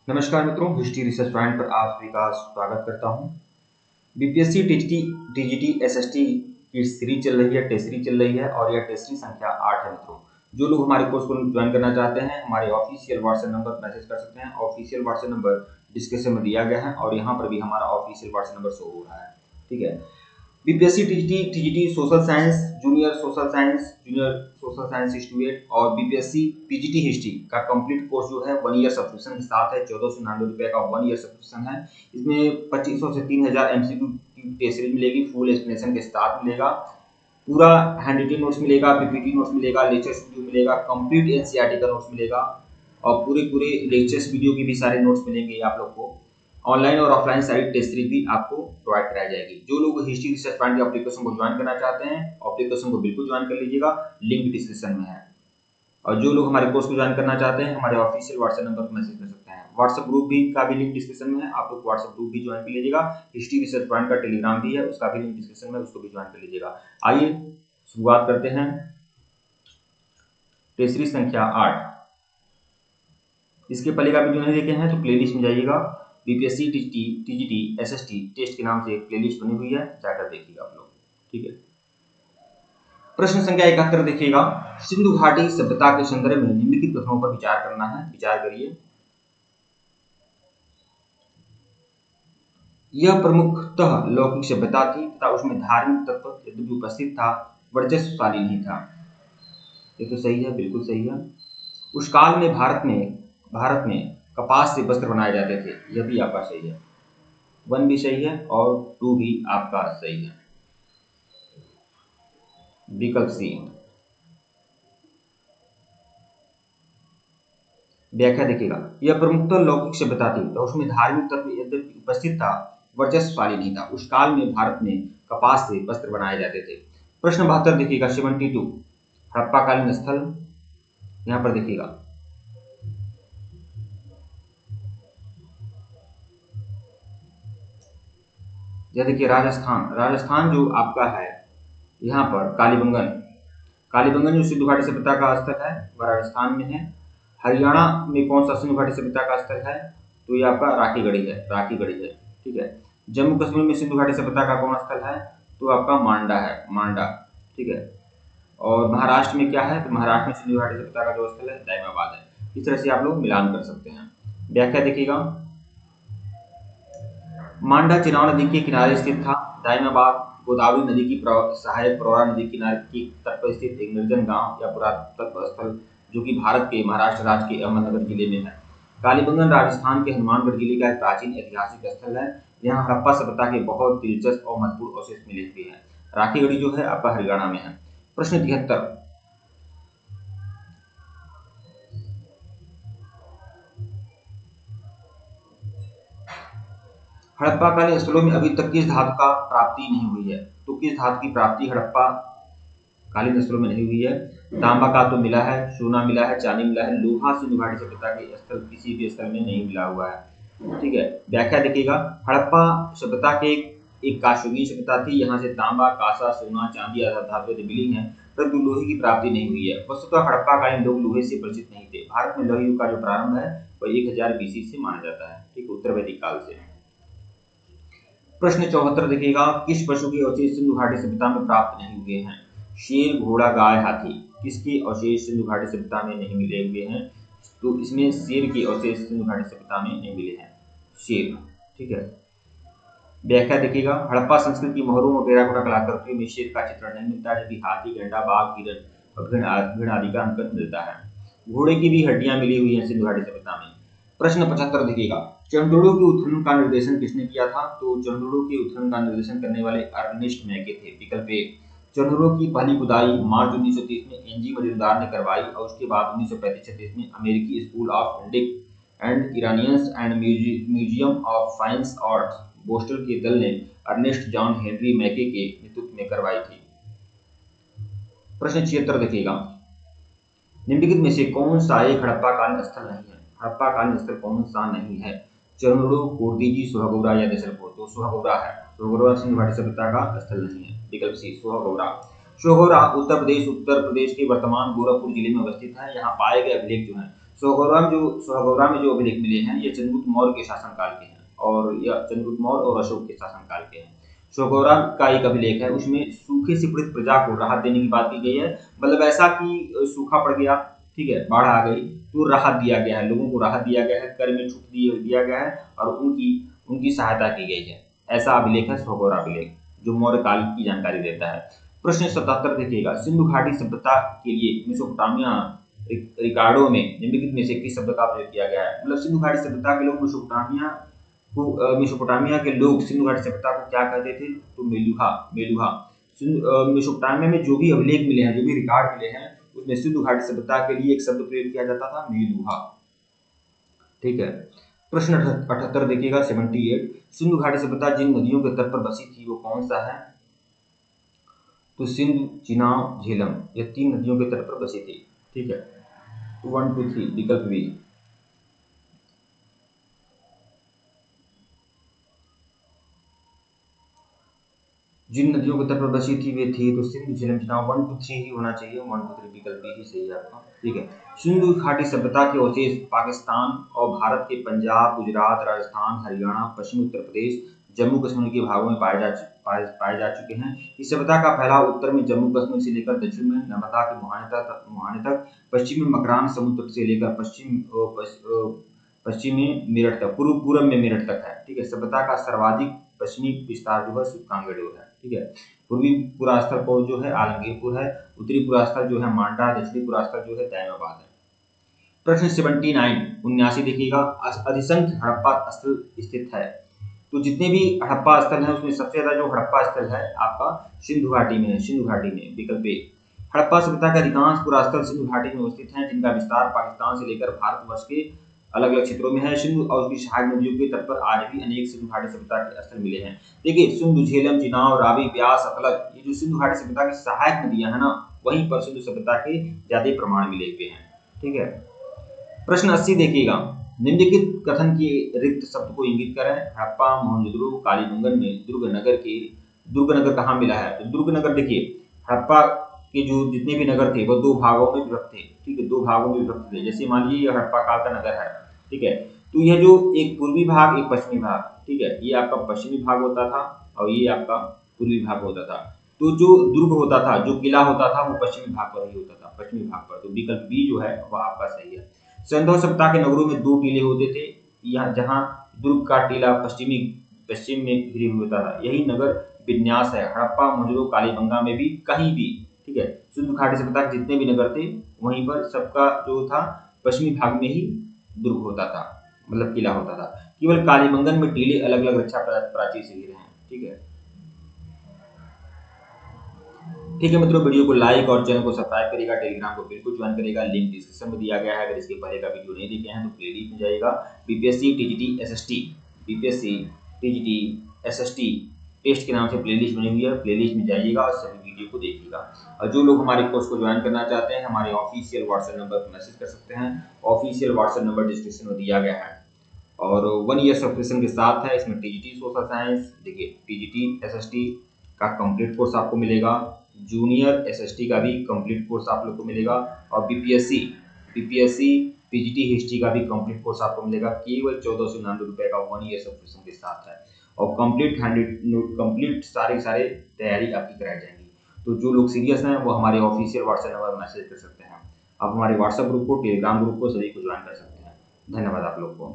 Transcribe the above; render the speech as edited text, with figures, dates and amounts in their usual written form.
नमस्कार मित्रों, history research point पर आप सभी का स्वागत करता हूं। बीपीएससी टीजीटी एसएसटी की सीरीज चल रही है, टेस्ट सीरीज चल रही है और यह टेस्ट सीरीज संख्या 8 है मित्रों। जो लोग हमारे कोर्स को ज्वाइन करना चाहते हैं, हमारे ऑफिशियल व्हाट्सएप नंबर पर मैसेज कर सकते हैं। ऑफिशियल व्हाट्सएप नंबर डिस्क्रिप्शन में दिया गया है और यहाँ पर भी हमारा ऑफिशियल व्हाट्सएप नंबर शो हो रहा है। ठीक है। BPSC TGT social science junior social science 6 और बीपीएससी पीजीटी हिस्ट्री का कंप्लीट कोर्स जो है 1 ईयर सब्सक्रिप्शन के साथ है। 1499 रुपए का 1 ईयर सब्सक्रिप्शन है। इसमें 2500 से 3000 एमसीक्यू की टेस्ट सीरीज मिलेगी, फुल एक्सप्लेनेशन के साथ मिलेगा, पूरा हैंड रिटन नोट्स मिलेगा, पीपीटी नोट्स मिलेगा, लेक्चर्स वीडियो मिलेगा, कंप्लीट एनसीईआरटी का नोट्स मिलेगा और पूरे लेक्चर्स वीडियो की भी सारे नोट्स मिलेंगे आप लोग को। ऑनलाइन और ऑफलाइन सारी टेस्ट सीरीज भी आपको प्रोवाइड कराई जाएगी। जो लोग हिस्ट्री रिसर्च पॉइंट के एप्लीकेशन को ज्वाइन करना चाहते हैं, एप्लीकेशन को बिल्कुल ज्वाइन कर लीजिएगा, लिंक डिस्क्रिप्शन में है। और जो लोग हमारे कोर्स को ज्वाइन करना चाहते हैं, हमारे ऑफिशियल व्हाट्सएप नंबर पर मैसेज कर सकते हैं। व्हाट्सएप ग्रुप भी का भी लिंक डिस्क्रिप्शन में है, आप लोग व्हाट्सएप ग्रुप भी ज्वाइन कर लीजिएगा। हिस्ट्री रिसर्च पॉइंट का टेलीग्राम भी है, उसका भी लिंक डिस्क्रिप्शन में, उसको भी ज्वाइन कर लीजिएगा। आइए शुरुआत करते हैं। टेस्ट सीरीज संख्या 8। इसके पहले का वीडियो नहीं देखे हैं तो प्लेलिस्ट में जाइएगा। बीपीएससी टीजीटी एसएसटी टेस्ट के नाम से एक प्लेलिस्ट बनी हुई है, जाकर देखिएगा आप लोग। ठीक है। प्रश्न संख्या 71 देखिएगा। सिंधु घाटी सभ्यता के संदर्भ में निम्नलिखित कथनों पर विचार करना है, विचार करिए। यह प्रमुखतः लौकिक सभ्यता थी तथा उसमें धार्मिक तत्व यद्यपि उपस्थित था, वर्चस्वशाली नहीं था। ये तो सही है, बिल्कुल सही है। उस काल में भारत में कपास से वस्त्र बनाए जाते थे, यह भी आपका सही है। 1 भी सही है और 2 भी आपका सही है। विकल्प सी। व्याख्या देखिएगा। यह प्रमुखतः लौकिक सभ्यता थी तो उसमें धार्मिक तत्व यद्यपि उपस्थित था, वर्चस्वशाली नहीं था। उस काल में भारत में कपास से वस्त्र बनाए जाते थे। प्रश्न 72 देखिएगा। 72 हड़प्पाकालीन स्थल, यहां पर देखिएगा। यह देखिए राजस्थान जो आपका है, यहाँ पर कालीबंगन जो सिंधु घाटी सभ्यता का स्थल है वह राजस्थान में है। हरियाणा में कौन सा सिंधु घाटी सभ्यता का स्थल है, तो ये आपका राखीगढ़ी है। ठीक है। जम्मू कश्मीर में सिंधु घाटी सभ्यता का कौन स्थल है, तो आपका मांडा। ठीक है। और महाराष्ट्र में क्या है, तो महाराष्ट्र में सिंधु घाटी सभ्यता का जो स्थल है दाइमाबाद है। इस तरह से आप लोग मिलान कर सकते हैं। व्याख्या देखिएगा। मांडा चिनाव नदी के किनारे स्थित था। दाइमाबाद गोदावरी नदी की सहायक प्रवरा नदी किनारे की तट पर स्थित एक निर्जन गांव या पुरातत्व स्थल जो कि भारत के महाराष्ट्र राज्य के अहमदनगर जिले में है। कालीबंगन राजस्थान के हनुमानगढ़ जिले का एक प्राचीन ऐतिहासिक स्थल है। यहाँ हड़प्पा सभ्यता के बहुत दिलचस्प और महत्वपूर्ण अवशेष मिले हुए हैं। राखीगढ़ी जो है आपका हरियाणा में है। प्रश्न 73। हड़प्पा कालीन स्थलों में अभी तक किस धातु का प्राप्ति नहीं हुई है, तो किस धातु की प्राप्ति हड़प्पा कालीन स्थलों में नहीं हुई है। तांबा का तो मिला है, सोना मिला है, चांदी मिला है, लोहा सिंधु घाटी सभ्यता के स्थल किसी भी स्थल में नहीं मिला हुआ है। ठीक है। व्याख्या देखिएगा। हड़प्पा सभ्यता के एक काशुगी सभ्यता थी। यहाँ से तांबा, कांसा, सोना, चांदी आदि धातुएं मिली हैं, परंतु लोहे की प्राप्ति नहीं हुई है। वस्तुतः हड़प्पा कालीन लोग लोहे से परिचित नहीं थे। भारत में लोह युग का जो प्रारंभ है वह 1000 बीसी से माना जाता है। ठीक, उत्तर वैदिक काल से। प्रश्न 74 देखिएगा। किस पशु के अवशेष सिंधु घाटी सभ्यता में प्राप्त नहीं हुए हैं। शेर, घोड़ा, गाय, हाथी, किसके अवशेष सिंधु घाटी सभ्यता में नहीं मिले हुए हैं, तो इसमें शेर के अवशेष सिंधु घाटी सभ्यता में नहीं मिले हैं। शेर। ठीक है। व्याख्या देखिएगा। हड़प्पा संस्कृति की मोहरों और टेराकोटा कलाकृतियों में शेर का चित्रण नहीं मिलता, जबकि हाथी, गैंडा, बाघ, हिरण और भेड़ आदि का अंकन मिलता है। घोड़े की भी हड्डियां मिली हुई हैं सिंधु घाटी सभ्यता में। प्रश्न 75 देखिएगा। चंद्रोड़ों के उत्खनन का निर्देशन किसने किया था, तो चंद्रोड़ों के उत्खनन का निर्देशन करने वाले अर्नेस्ट मैके थे। विकल्प ए। चंद्रोड़ों की पहली खुदाई मार्च 1930 में एनजी मजूमदार ने करवाई और उसके बाद 1935-36 में अमेरिकी school of Indic and Iranians and museum of fines arts Boston के दल ने अर्नेस्ट जॉन हेनरी मैके के नेतृत्व में करवाई थी। प्रश्न 76 देखिएगा। निम्नलिखित में से कौन सा एक हड़प्पा कालीन स्थल नहीं है। हड़प्पा कालीन स्थल कौन सा नहीं है। चंद्रोड़ो, कोरदीजी, सोहागोरा या देसलपुर, तो सोहागोरा है। सोहागोरा सिंधु घाटी सभ्यता का स्थल नहीं है। विकल्प सी सोहागोरा। सोहागोरा उत्तर प्रदेश के वर्तमान गोरखपुर जिले में अवस्थित है। यहाँ पाए गए अभिलेख जो है सोहगौरा में जो अभिलेख मिले हैं ये चंद्रगुप्त मौर्य के शासनकाल के हैं, और यह चंद्रगुप्त मौर्य और अशोक के शासनकाल के हैं। सोहगौरा का एक अभिलेख है, उसमें सूखे से पीड़ित प्रजा को राहत देने की बात की गई है। मतलब ऐसा कि सूखा पड़ गया, ठीक है, बाढ़ आ गई, तो राहत दिया गया है, लोगों को राहत दिया गया है, कर में छूट दिया गया है और उनकी उनकी सहायता की गई है। ऐसा अभिलेख है सोहगौरा अभिलेख, जो मौर्य काल की जानकारी देता है। प्रश्न 77 देखिएगा, सिंधु घाटी सभ्यता के लिए मेसोपोटामिया रिकार्डो में निम्नलिखित में से किस शब्द का प्रयोग किया गया है। मतलब सिंधु घाटी सभ्यता के लोग मेसोपोटामिया के लोग सिंधु घाटी सभ्यता को क्या कहते थे, तो मेलुहा मेलुहा। मेसोपोटामिया में जो भी अभिलेख मिले हैं, जो भी रिकॉर्ड मिले हैं, उसमें सिंधु घाटी सभ्यता के लिए एक शब्द प्रयोग किया जाता था, मेलुहा। ठीक है। प्रश्न 78 देखिएगा, 78, सिंधु घाटी सभ्यता जिन नदियों के तट पर बसी थी वो कौन सा है, तो सिंधु, चिनाब, झेलम, ये 3 नदियों के तट पर बसी थी। ठीक है, 1 2 3 विकल्प बी। जिन नदियों के तट पर बसी थी वे थी, तो सिंधु, झेलम, चिनाब, 1 2 3 ही होना चाहिए, 1 2 3 विकल्प बी ही सही है आपका। ठीक है। सिंधु घाटी सभ्यता के अवशेष पाकिस्तान और भारत के पंजाब, गुजरात, राजस्थान, हरियाणा, पश्चिमी उत्तर प्रदेश, जम्मू कश्मीर के भागों में पाए जा चुके हैं। इस सभ्यता का फैलाव उत्तर में जम्मू कश्मीर से लेकर दक्षिण में नर्मदा के मुहाने तक, पश्चिम में मकरान समुद्र से लेकर पश्चिम में मेरठ तक, पूर्व में मेरठ तक है। ठीक है। सभ्यता का सर्वाधिक पश्चिमी विस्तार जो है कांगड़ोर है। ठीक है। पूर्वी पुरास्थल को जो है आलमगीरपुर है, उत्तरी पुरास्थल जो है मांडा, दक्षिणी पुरास्थल जो है तैयबाद है। प्रश्न 79 देखिएगा, अधिसंख्य हड़प्पा स्थल स्थित है। तो जितने भी हड़प्पा स्थल हैं उसमें सबसे ज्यादा जो हड़प्पा स्थल है आपका सिंधु घाटी में है, सिंधु घाटी में, विकल्प ए। हड़प्पा सभ्यता के अधिकांश पुरास्थल सिंधु घाटी में अवस्थित हैं, जिनका विस्तार पाकिस्तान से लेकर भारतवर्ष के अलग अलग क्षेत्रों में है। सिंधु और उसकी सहायक नदियों के तट पर आज भी अनेक सिंधु घाटी सभ्यता के स्थल मिले हैं। देखिए, सिंधु, झेलम, चिनाब, रावी, ब्यास, सतलज, ये जो सिंधु घाटी सभ्यता की सहायक नदियां हैं ना, वहीं पर सिंधु सभ्यता के ज्यादा प्रमाण मिले हुए हैं। ठीक है। प्रश्न 80 देखिएगा, निम्नलिखित कथन के रिक्त शब्द को इंगित करें। हड़प्पा, मोहनजोदड़ो, कालीबंगन में दुर्ग नगर कहाँ मिला है, तो दुर्ग नगर देखिए, हड़प्पा के जो जितने भी नगर थे वो 2 भागों में विभक्त थे। ठीक है, 2 भागों में विभक्त थे। जैसे मान लीजिए यह हड़प्पा काल का नगर है। ठीक है, तो यह जो एक पूर्वी भाग, एक पश्चिमी भाग, ठीक है, ये आपका पश्चिमी भाग होता था और ये आपका पूर्वी भाग होता था। तो जो दुर्ग होता था, जो किला होता था, वो पश्चिमी भाग पर ही होता था, पश्चिमी भाग पर। तो विकल्प बी जो है वह आपका सही है। सिंधु सभ्यता के नगरों में 2 टीले होते थे, यहाँ जहाँ दुर्ग का टीला पश्चिम में घिरे हुए होता था, यही नगर विन्यास है हड़प्पा, मोहनजोदड़ो, कालीबंगा में भी, कहीं भी। ठीक है, सिंधु घाटी सभ्यता के जितने भी नगर थे वहीं पर सबका जो था पश्चिमी भाग में ही दुर्ग होता था, मतलब किला होता था। केवल कालीबंगन में टीले अलग अलग रक्षा प्राचीर से घिरे हैं। ठीक है। ठीक है मित्रों, वीडियो को लाइक और चैनल को सब्सक्राइब करेगा, टेलीग्राम को बिल्कुल ज्वाइन करेगा, लिंक डिस्क्रिप्शन में दिया गया है। अगर इसके पहले का वीडियो नहीं देखे हैं तो प्लेलिस्ट में जाइएगा, बीपीएससी टीजीटी एसएसटी टेस्ट के नाम से प्लेलिस्ट बनी हुई है, प्लेलिस्ट में जाइएगा और सभी वीडियो को देखिएगा। और जो लोग हमारे कोर्स को ज्वाइन करना चाहते हैं, हमारे ऑफिशियल व्हाट्सएप नंबर पर मैसेज कर सकते हैं। ऑफिशियल व्हाट्सएप नंबर डिस्क्रिप्शन में दिया गया है और 1 ईयर सब्सक्रिप्शन के साथ है। इसमें टीजीटी सोशल साइंस, देखिए टीजीटी एसएसटी का कंप्लीट कोर्स आपको मिलेगा, जूनियर एसएसटी का भी कंप्लीट कोर्स आप लोग को मिलेगा, और बीपीएससी पीजीटी हिस्ट्री का भी कंप्लीट कोर्स आपको मिलेगा, केवल 1499 रुपए का 1 ईयर सब्सक्रिप्शन के साथ है। और कंप्लीट सारे तैयारी आपकी कराई जाएंगी। तो जो लोग सीरियस हैं वो हमारे ऑफिशियल व्हाट्सएप नंबर पर मैसेज कर सकते हैं। आप हमारे व्हाट्सएप ग्रुप को, टेलीग्राम ग्रुप को, सभी को ज्वाइन कर सकते हैं। धन्यवाद आप लोग को।